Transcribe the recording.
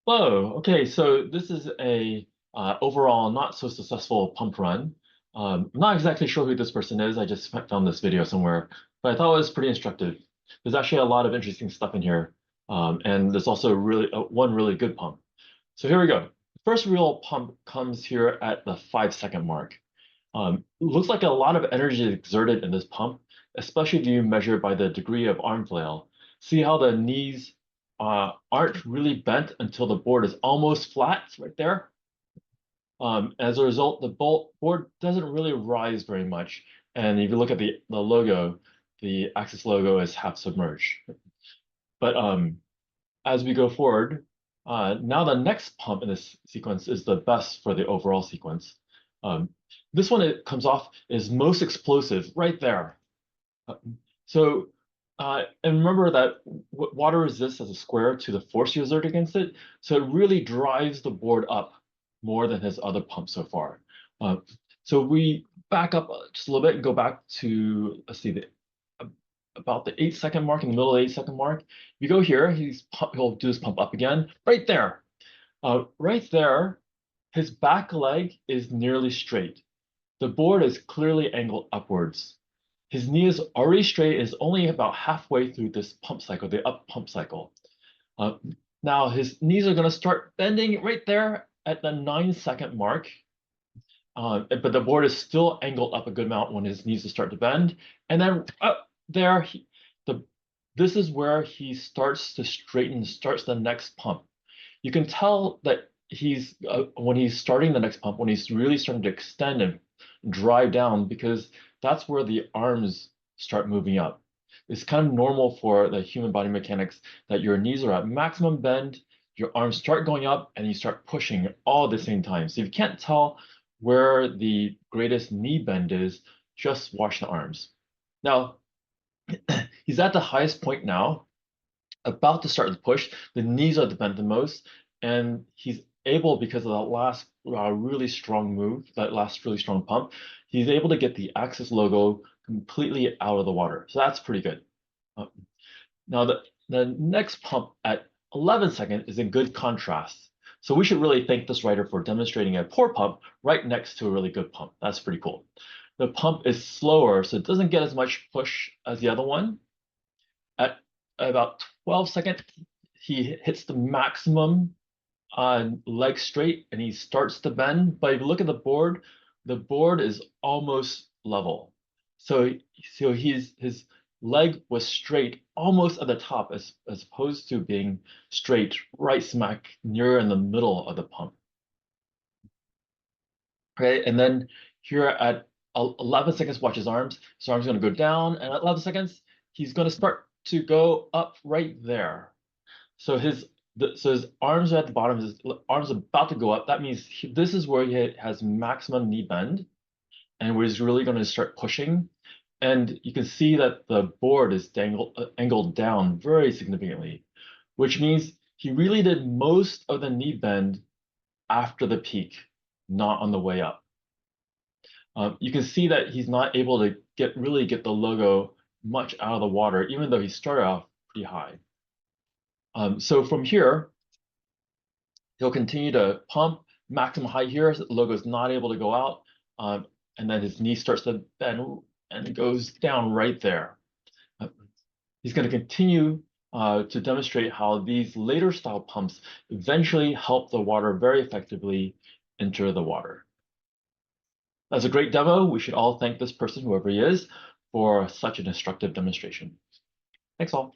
Hello. Okay, so this is a overall not so successful pump run. I'm not exactly sure who this person is. I just found this video somewhere, but I thought it was pretty instructive. There's actually a lot of interesting stuff in here, and there's also really one really good pump. So here we go. The first real pump comes here at the 5 second mark. Looks like a lot of energy is exerted in this pump, especially if you measure by the degree of arm flail. See how the knees aren't really bent until the board is almost flat right there. As a result, the board doesn't really rise very much. And if you look at the logo, the Axis logo is half submerged. But as we go forward, now the next pump in this sequence is the best for the overall sequence. Um, this one, it comes off is most explosive right there. Uh, So, and remember that water resists as a square to the force you exert against it. So it really drives the board up more than his other pump so far. Uh, so we back up just a little bit and go back to, let's see, about the 8 second mark, in the middle of the 8 second mark. If you go here, he'll do his pump up again, right there. Right there, his back leg is nearly straight. The board is clearly angled upwards. His knee is already straight, is only about halfway through this pump cycle, the up pump cycle. Uh, Now his knees are going to start bending right there at the 9 second mark. But the board is still angled up a good amount when his knees start to bend. And then up there, this is where he starts to straighten, starts the next pump. You can tell that when he's starting the next pump, when he's really starting to extend and drive down, because that's where the arms start moving up. It's kind of normal for the human body mechanics that your knees are at maximum bend, your arms start going up, and you start pushing all at the same time. So if you can't tell where the greatest knee bend is, just watch the arms. Now, he's at the highest point now, about to start the push. The knees are bent the most, and he's able, because of that last really strong move, that last really strong pump, he's able to get the Axis logo completely out of the water. So that's pretty good. Uh, Now the next pump at 11 seconds is in good contrast. So we should really thank this writer for demonstrating a poor pump right next to a really good pump. That's pretty cool. The pump is slower, so it doesn't get as much push as the other one. At about 12 seconds, he hits the maximum leg straight and he starts to bend. But if you look at the board is almost level. So his leg was straight almost at the top as opposed to being straight right smack near in the middle of the pump. Okay, and then here at 11 seconds, watch his arms. His arm's going to go down, and at 11 seconds, he's going to start to go up right there. So his arms are at the bottom. His arms are about to go up. That means this is where he has maximum knee bend, and where he's really going to start pushing. And you can see that the board is angled down very significantly, which means he really did most of the knee bend after the peak, not on the way up. You can see that he's not able to really get the logo much out of the water, even though he started off pretty high. So from here, he'll continue to pump maximum height here. So the logo is not able to go out. And then his knee starts to bend and it goes down right there. He's going to continue to demonstrate how these later style pumps eventually help the water very effectively enter the water. That's a great demo. We should all thank this person, whoever he is, for such an instructive demonstration. Thanks all.